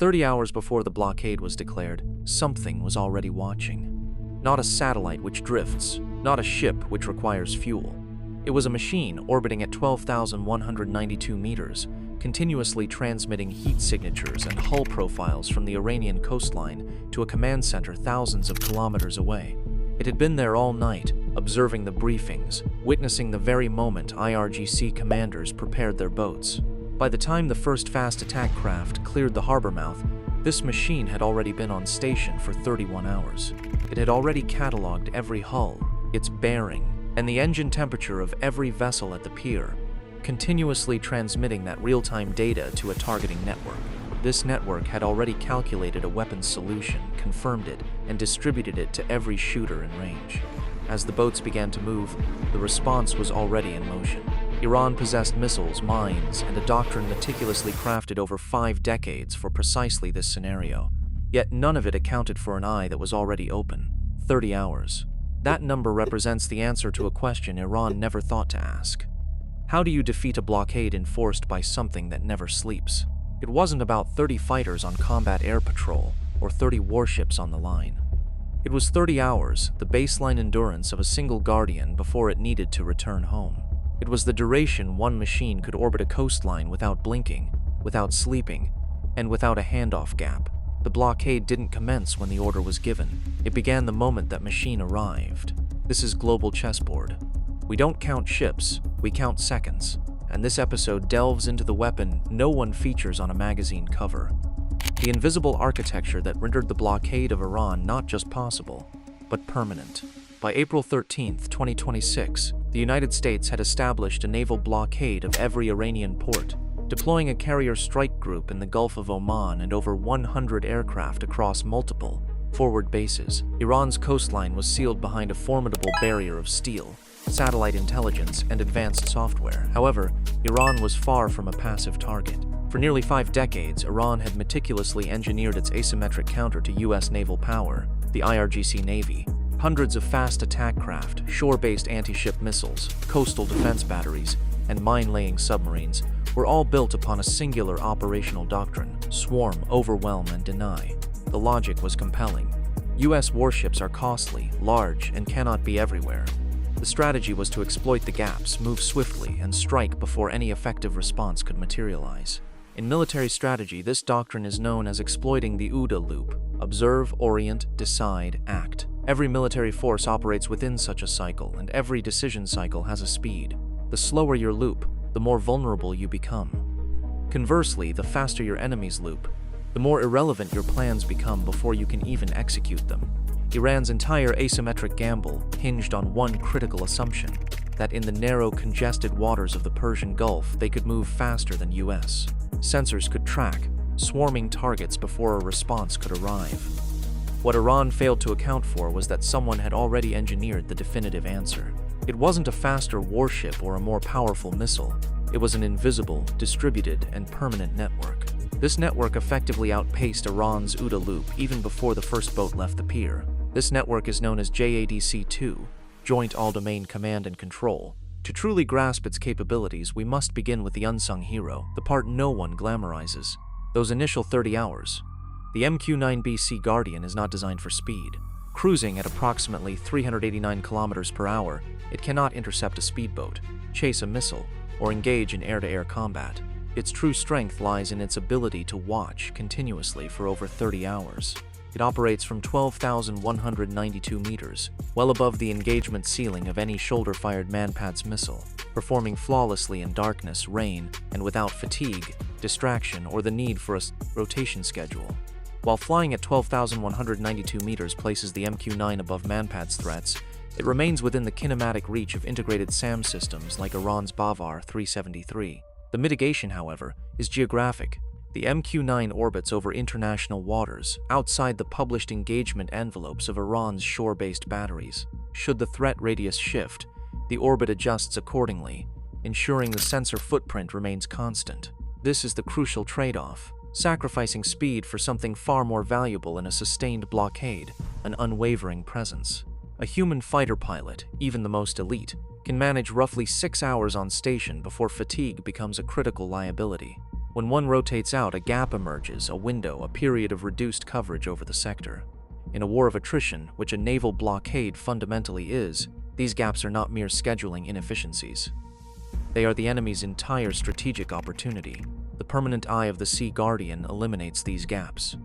30 hours before the blockade was declared, something was already watching. Not a satellite which drifts, not a ship which requires fuel. It was a machine orbiting at 12,192 meters, continuously transmitting heat signatures and hull profiles from the Iranian coastline to a command center thousands of kilometers away. It had been there all night, observing the briefings, witnessing the very moment IRGC commanders prepared their boats. By the time the first fast attack craft cleared the harbor mouth, this machine had already been on station for 31 hours. It had already cataloged every hull, its bearing, and the engine temperature of every vessel at the pier, continuously transmitting that real-time data to a targeting network. This network had already calculated a weapons solution, confirmed it, and distributed it to every shooter in range. As the boats began to move, the response was already in motion. Iran possessed missiles, mines, and a doctrine meticulously crafted over 5 decades for precisely this scenario. Yet none of it accounted for an eye that was already open. 30 hours. That number represents the answer to a question Iran never thought to ask. How do you defeat a blockade enforced by something that never sleeps? It wasn't about 30 fighters on combat air patrol or 30 warships on the line. It was 30 hours, the baseline endurance of a single Guardian before it needed to return home. It was the duration one machine could orbit a coastline without blinking, without sleeping, and without a handoff gap. The blockade didn't commence when the order was given. It began the moment that machine arrived. This is Global Chessboard. We don't count ships, we count seconds. And this episode delves into the weapon no one features on a magazine cover. The invisible architecture that rendered the blockade of Iran not just possible, but permanent. By April 13, 2026, the United States had established a naval blockade of every Iranian port, deploying a carrier strike group in the Gulf of Oman and over 100 aircraft across multiple forward bases. Iran's coastline was sealed behind a formidable barrier of steel, satellite intelligence, and advanced software. However, Iran was far from a passive target. For nearly 5 decades, Iran had meticulously engineered its asymmetric counter to U.S. naval power, the IRGC Navy. Hundreds of fast attack craft, shore-based anti-ship missiles, coastal defense batteries, and mine-laying submarines were all built upon a singular operational doctrine: swarm, overwhelm, and deny. The logic was compelling. U.S. warships are costly, large, and cannot be everywhere. The strategy was to exploit the gaps, move swiftly, and strike before any effective response could materialize. In military strategy, this doctrine is known as exploiting the OODA loop: observe, orient, decide, act. Every military force operates within such a cycle, and every decision cycle has a speed. The slower your loop, the more vulnerable you become. Conversely, the faster your enemy's loop, the more irrelevant your plans become before you can even execute them. Iran's entire asymmetric gamble hinged on one critical assumption: that in the narrow, congested waters of the Persian Gulf, they could move faster than US. Sensors could track swarming targets before a response could arrive. What Iran failed to account for was that someone had already engineered the definitive answer. It wasn't a faster warship or a more powerful missile. It was an invisible, distributed, and permanent network. This network effectively outpaced Iran's OODA loop even before the first boat left the pier. This network is known as JADC-2, Joint All-Domain Command and Control. To truly grasp its capabilities, we must begin with the unsung hero, the part no one glamorizes. Those initial 30 hours. The MQ-9B Guardian is not designed for speed. Cruising at approximately 389 kilometers per hour, it cannot intercept a speedboat, chase a missile, or engage in air-to-air combat. Its true strength lies in its ability to watch continuously for over 30 hours. It operates from 12,192 meters, well above the engagement ceiling of any shoulder-fired Manpads missile, performing flawlessly in darkness, rain, and without fatigue, distraction, or the need for a rotation schedule. While flying at 12,192 meters places the MQ-9 above Manpads threats, it remains within the kinematic reach of integrated SAM systems like Iran's Bavar 373. The mitigation, however, is geographic. The MQ-9 orbits over international waters, outside the published engagement envelopes of Iran's shore-based batteries. Should the threat radius shift, the orbit adjusts accordingly, ensuring the sensor footprint remains constant. This is the crucial trade-off: sacrificing speed for something far more valuable in a sustained blockade, an unwavering presence. A human fighter pilot, even the most elite, can manage roughly 6 hours on station before fatigue becomes a critical liability. When one rotates out, a gap emerges, a window, a period of reduced coverage over the sector. In a war of attrition, which a naval blockade fundamentally is, these gaps are not mere scheduling inefficiencies. They are the enemy's entire strategic opportunity. The permanent eye of the Sea Guardian eliminates these gaps.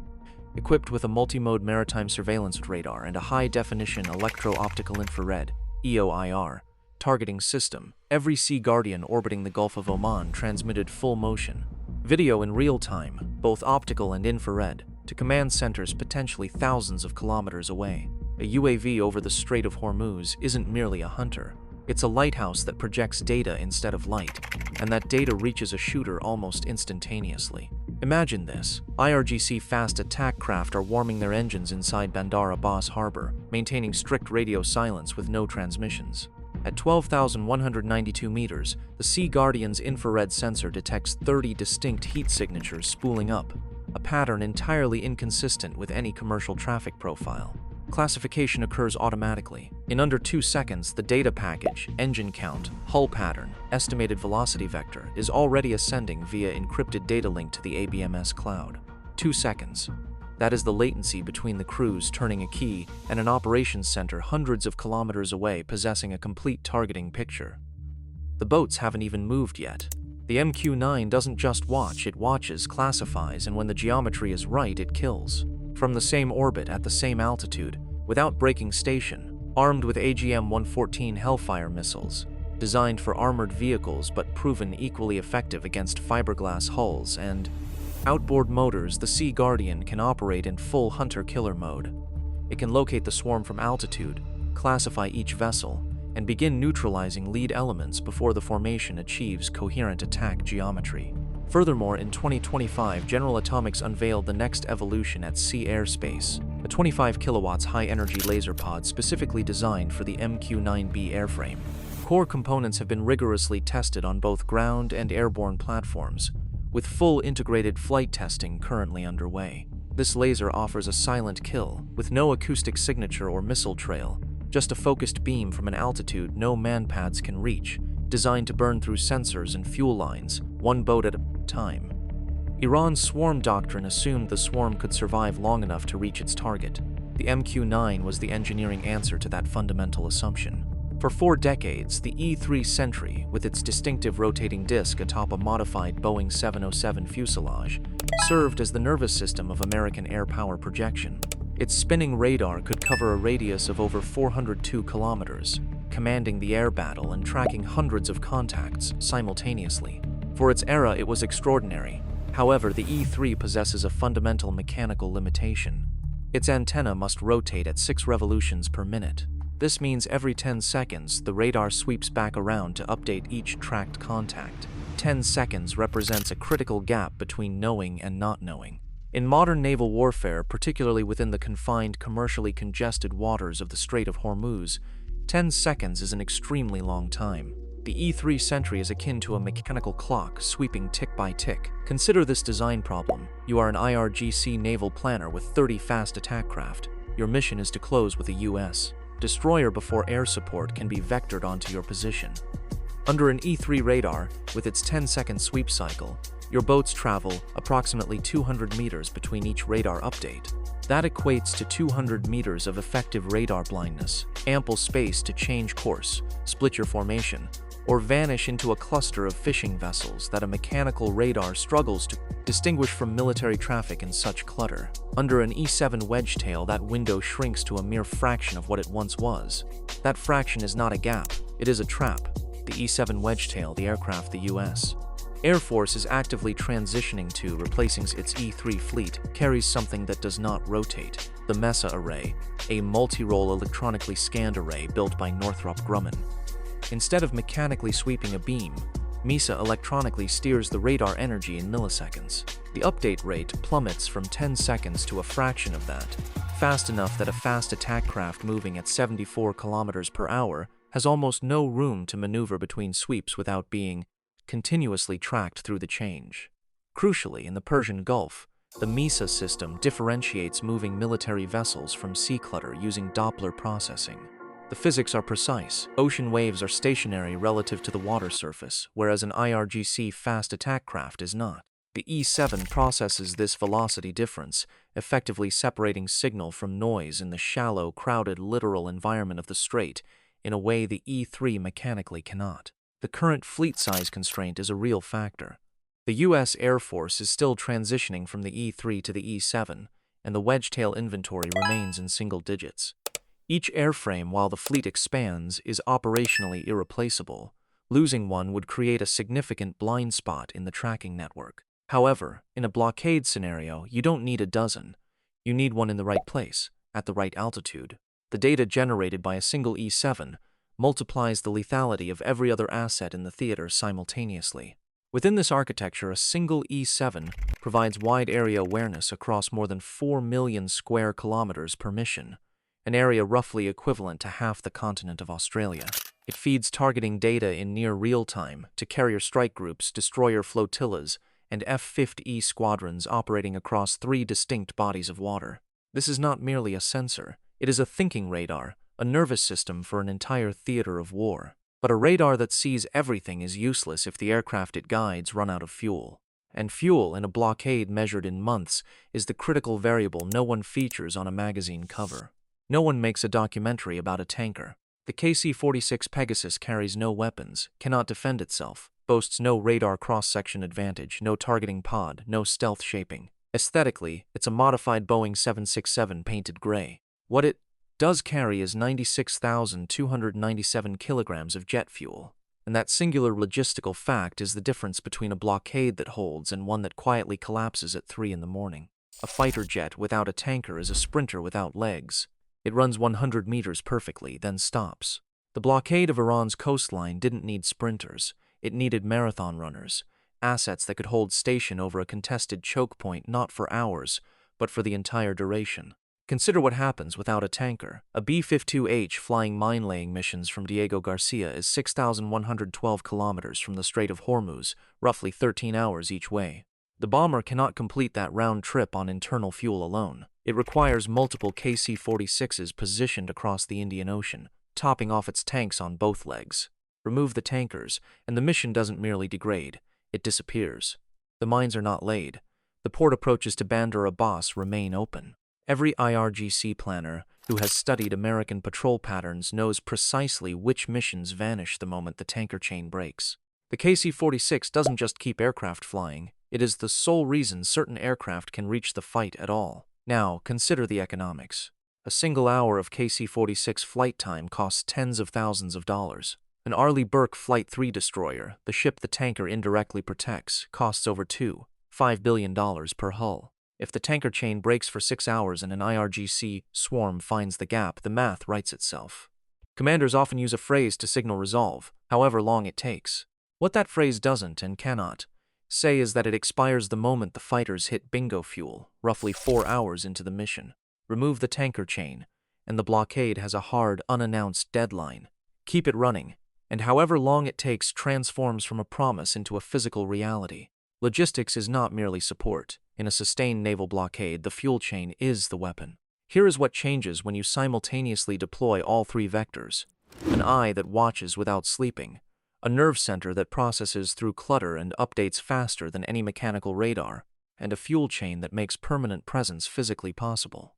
Equipped with a multi-mode maritime surveillance radar and a high-definition electro-optical infrared (EOIR) targeting system, every Sea Guardian orbiting the Gulf of Oman transmitted full-motion video in real time, both optical and infrared, to command centers potentially thousands of kilometers away. A UAV over the Strait of Hormuz isn't merely a hunter. It's a lighthouse that projects data instead of light, and that data reaches a shooter almost instantaneously. Imagine this. IRGC fast attack craft are warming their engines inside Bandar Abbas Harbor, maintaining strict radio silence with no transmissions. At 12,192 meters, the Sea Guardian's infrared sensor detects 30 distinct heat signatures spooling up, a pattern entirely inconsistent with any commercial traffic profile. Classification occurs automatically. In under 2 seconds, the data package, engine count, hull pattern, estimated velocity vector is already ascending via encrypted data link to the ABMS cloud. 2 seconds. That is the latency between the crews turning a key and an operations center hundreds of kilometers away possessing a complete targeting picture. The boats haven't even moved yet. The MQ-9 doesn't just watch, it watches, classifies, and when the geometry is right, it kills. From the same orbit at the same altitude, without breaking station, armed with AGM-114 Hellfire missiles, designed for armored vehicles but proven equally effective against fiberglass hulls and outboard motors, the Sea Guardian can operate in full hunter-killer mode. It can locate the swarm from altitude, classify each vessel, and begin neutralizing lead elements before the formation achieves coherent attack geometry. Furthermore, in 2025, General Atomics unveiled the next evolution at Sea Airspace, a 25 kilowatts high-energy laser pod specifically designed for the MQ-9B airframe. Core components have been rigorously tested on both ground and airborne platforms, with full integrated flight testing currently underway. This laser offers a silent kill, with no acoustic signature or missile trail, just a focused beam from an altitude no manpads can reach, designed to burn through sensors and fuel lines, one boat at a time. Iran's swarm doctrine assumed the swarm could survive long enough to reach its target. The MQ-9 was the engineering answer to that fundamental assumption. For 4 decades, the E-3 Sentry, with its distinctive rotating disc atop a modified Boeing 707 fuselage, served as the nervous system of American air power projection. Its spinning radar could cover a radius of over 402 kilometers, commanding the air battle and tracking hundreds of contacts simultaneously. For its era, it was extraordinary. However, the E-3 possesses a fundamental mechanical limitation. Its antenna must rotate at 6 revolutions per minute. This means every 10 seconds, the radar sweeps back around to update each tracked contact. 10 seconds represents a critical gap between knowing and not knowing. In modern naval warfare, particularly within the confined, commercially congested waters of the Strait of Hormuz, 10 seconds is an extremely long time. The E-3 Sentry is akin to a mechanical clock, sweeping tick by tick. Consider this design problem. You are an IRGC naval planner with 30 fast attack craft. Your mission is to close with a U.S. destroyer before air support can be vectored onto your position. Under an E-3 radar, with its 10-second sweep cycle, your boats travel approximately 200 meters between each radar update. That equates to 200 meters of effective radar blindness, ample space to change course, split your formation, or vanish into a cluster of fishing vessels that a mechanical radar struggles to distinguish from military traffic in such clutter. Under an E-7 wedgetail, that window shrinks to a mere fraction of what it once was. That fraction is not a gap, it is a trap. The E-7 wedgetail, the aircraft the U.S. Air Force is actively transitioning to replacing its E-3 fleet, carries something that does not rotate, the MESA array, a multi-role electronically scanned array built by Northrop Grumman. Instead of mechanically sweeping a beam, MESA electronically steers the radar energy in milliseconds. The update rate plummets from 10 seconds to a fraction of that, fast enough that a fast attack craft moving at 74 kilometers per hour has almost no room to maneuver between sweeps without being continuously tracked through the change. Crucially, in the Persian Gulf, the MESA system differentiates moving military vessels from sea clutter using Doppler processing. The physics are precise. Ocean waves are stationary relative to the water surface, whereas an IRGC fast attack craft is not. The E7 processes this velocity difference, effectively separating signal from noise in the shallow, crowded littoral environment of the strait in a way the E3 mechanically cannot. The current fleet size constraint is a real factor. The U.S. Air Force is still transitioning from the E3 to the E7, and the wedge-tail inventory remains in single digits. Each airframe, while the fleet expands, is operationally irreplaceable. Losing one would create a significant blind spot in the tracking network. However, in a blockade scenario, you don't need a dozen. You need one in the right place, at the right altitude. The data generated by a single E7 multiplies the lethality of every other asset in the theater simultaneously. Within this architecture, a single E7 provides wide area awareness across more than 4 million square kilometers per mission, an area roughly equivalent to half the continent of Australia. It feeds targeting data in near real time to carrier strike groups, destroyer flotillas, and F-50E squadrons operating across 3 distinct bodies of water. This is not merely a sensor, it is a thinking radar, a nervous system for an entire theater of war. But a radar that sees everything is useless if the aircraft it guides run out of fuel. And fuel, in a blockade measured in months, is the critical variable no one features on a magazine cover. No one makes a documentary about a tanker. The KC-46 Pegasus carries no weapons, cannot defend itself, boasts no radar cross-section advantage, no targeting pod, no stealth shaping. Aesthetically, it's a modified Boeing 767 painted gray. What it does carry is 96,297 kilograms of jet fuel. And that singular logistical fact is the difference between a blockade that holds and one that quietly collapses at 3 in the morning. A fighter jet without a tanker is a sprinter without legs. It runs 100 meters perfectly, then stops. The blockade of Iran's coastline didn't need sprinters. It needed marathon runners, assets that could hold station over a contested choke point not for hours, but for the entire duration. Consider what happens without a tanker. A B-52H flying mine-laying missions from Diego Garcia is 6,112 kilometers from the Strait of Hormuz, roughly 13 hours each way. The bomber cannot complete that round trip on internal fuel alone. It requires multiple KC-46s positioned across the Indian Ocean, topping off its tanks on both legs. Remove the tankers, and the mission doesn't merely degrade, it disappears. The mines are not laid. The port approaches to Bandar Abbas remain open. Every IRGC planner who has studied American patrol patterns knows precisely which missions vanish the moment the tanker chain breaks. The KC-46 doesn't just keep aircraft flying, it is the sole reason certain aircraft can reach the fight at all. Now, consider the economics. A single hour of KC-46 flight time costs tens of thousands of dollars. An Arleigh Burke Flight 3 destroyer, the ship the tanker indirectly protects, costs over $2.5 billion per hull. If the tanker chain breaks for 6 hours and an IRGC swarm finds the gap, the math writes itself. Commanders often use a phrase to signal resolve, however long it takes. What that phrase doesn't and cannot say is that it expires the moment the fighters hit bingo fuel, roughly 4 hours into the mission. Remove the tanker chain, and the blockade has a hard, unannounced deadline. Keep it running, and however long it takes transforms from a promise into a physical reality. Logistics is not merely support. In a sustained naval blockade, the fuel chain is the weapon. Here is what changes when you simultaneously deploy all 3 vectors. An eye that watches without sleeping, a nerve center that processes through clutter and updates faster than any mechanical radar, and a fuel chain that makes permanent presence physically possible.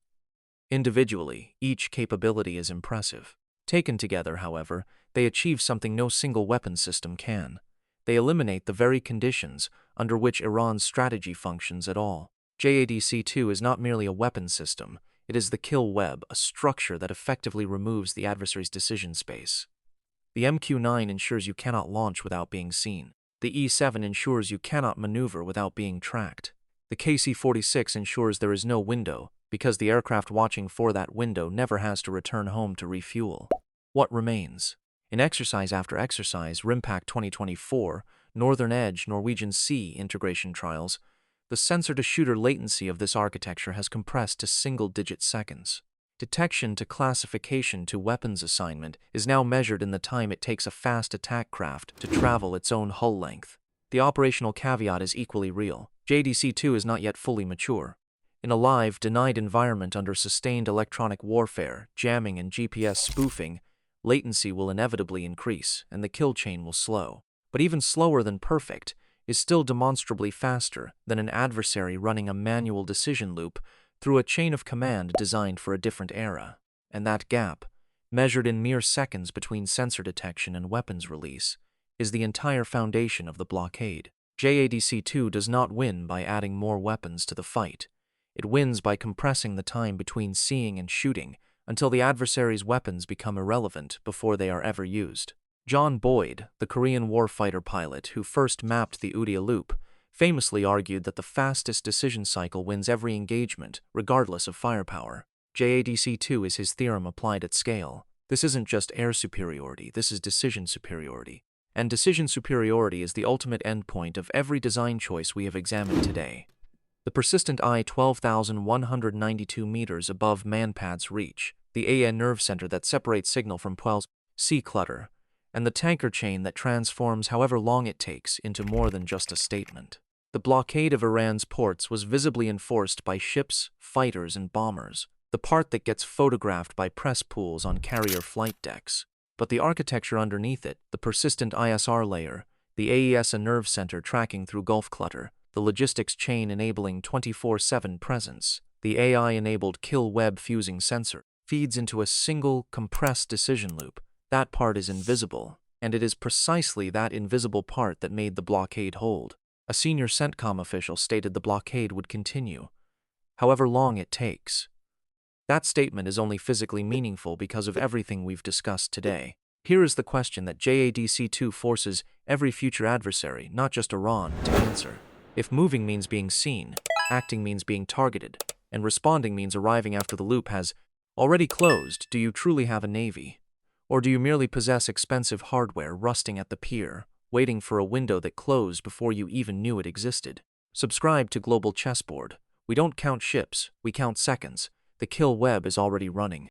Individually, each capability is impressive. Taken together, however, they achieve something no single weapon system can. They eliminate the very conditions under which Iran's strategy functions at all. JADC-2 is not merely a weapon system, it is the kill web, a structure that effectively removes the adversary's decision space. The MQ-9 ensures you cannot launch without being seen. The E-7 ensures you cannot maneuver without being tracked. The KC-46 ensures there is no window, because the aircraft watching for that window never has to return home to refuel. What remains? In exercise after exercise, RIMPAC 2024, Northern Edge, Norwegian Sea integration trials, the sensor-to-shooter latency of this architecture has compressed to single-digit seconds. Detection to classification to weapons assignment is now measured in the time it takes a fast attack craft to travel its own hull length. The operational caveat is equally real. JDC-2 is not yet fully mature. In a live, denied environment under sustained electronic warfare, jamming and GPS spoofing, latency will inevitably increase and the kill chain will slow. But even slower than perfect, is still demonstrably faster than an adversary running a manual decision loop through a chain of command designed for a different era. And that gap, measured in mere seconds between sensor detection and weapons release, is the entire foundation of the blockade. JADC2 does not win by adding more weapons to the fight. It wins by compressing the time between seeing and shooting until the adversary's weapons become irrelevant before they are ever used. John Boyd, the Korean warfighter pilot who first mapped the OODA loop, famously argued that the fastest decision cycle wins every engagement, regardless of firepower. JADC2 is his theorem applied at scale. This isn't just air superiority, this is decision superiority. And decision superiority is the ultimate endpoint of every design choice we have examined today. The persistent eye 12,192 meters above Manpad's reach, the AA nerve center that separates signal from Puel's C clutter, and the tanker chain that transforms however long it takes into more than just a statement. The blockade of Iran's ports was visibly enforced by ships, fighters, and bombers, the part that gets photographed by press pools on carrier flight decks. But the architecture underneath it, the persistent ISR layer, the AES nerve center tracking through Gulf clutter, the logistics chain enabling 24/7 presence, the AI-enabled kill web fusing sensor, feeds into a single, compressed decision loop. That part is invisible, and it is precisely that invisible part that made the blockade hold. A senior CENTCOM official stated the blockade would continue, however long it takes. That statement is only physically meaningful because of everything we've discussed today. Here is the question that JADC2 forces every future adversary, not just Iran, to answer. If moving means being seen, acting means being targeted, and responding means arriving after the loop has already closed, do you truly have a navy? Or do you merely possess expensive hardware rusting at the pier, waiting for a window that closed before you even knew it existed? Subscribe to Global Chessboard. We don't count ships, we count seconds. The kill web is already running.